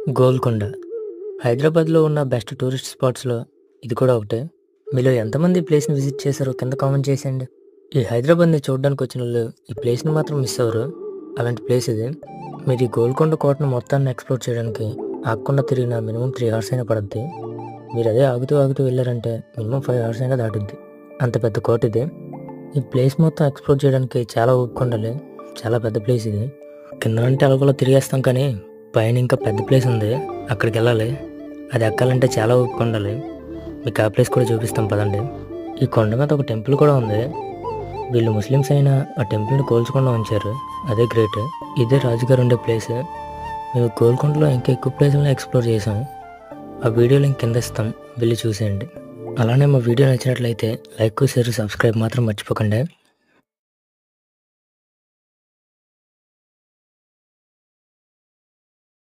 గోల్కొండ హైదరాబాద్లో ఉన్న best tourist స్పాట్స్లో ఇది కూడా ఒకటే. మీలో ఎంతమంది ఈ ప్లేస్ని విజిట్ చేశారో కింద కామెంట్ చేసేయండి. ఈ హైదరాబాద్ని చూడడానికి వచ్చిన వాళ్ళు ఈ ప్లేస్ని మాత్రం మిస్ అవ్వరు. అలాంటి ప్లేస్ ఇది. మీరు ఈ గోల్కొండ కోటను మొత్తాన్ని ఎక్స్ప్లోర్ చేయడానికి ఆగకుండా తిరిగిన మినిమం 3 అవర్స్ అయినా పడుద్ది. మీరు అదే ఆగుతూ ఆగుతూ వెళ్ళారంటే మినిమం 5 అవర్స్ అయినా దాటుద్ది. అంత పెద్ద కోట ఇది. ఈ ప్లేస్ మొత్తం ఎక్స్ప్లోర్ చేయడానికి చాలా ఓపిక ఉండాలి. చాలా పెద్ద ప్లేస్ ఇది. కింద అంటే అలగోలా తిరిగేస్తాం, కానీ పైన ఇంకా పెద్ద ప్లేస్ ఉంది, అక్కడికి వెళ్ళాలి. అది ఎక్కాలంటే చాలా ఓపిక ఉండాలి. మీకు ఆ ప్లేస్ కూడా చూపిస్తాం పదండి. ఈ కొండ మీద ఒక టెంపుల్ కూడా ఉంది. వీళ్ళు ముస్లిమ్స్ అయినా ఆ టెంపుల్ని కోల్చకుండా ఉంచారు, అదే గ్రేట్. ఇదే రాజుగారు ఉండే ప్లేస్. మేము గోల్కొండలో ఇంకా ఎక్కువ ప్లేసులను ఎక్స్ప్లోర్ చేసాం. ఆ వీడియో లింక్ కింద ఇస్తాం, వెళ్ళి చూసేయండి. అలానే మా వీడియో నచ్చినట్లయితే లైక్, షేర్, సబ్స్క్రైబ్ మాత్రం మర్చిపోకండి.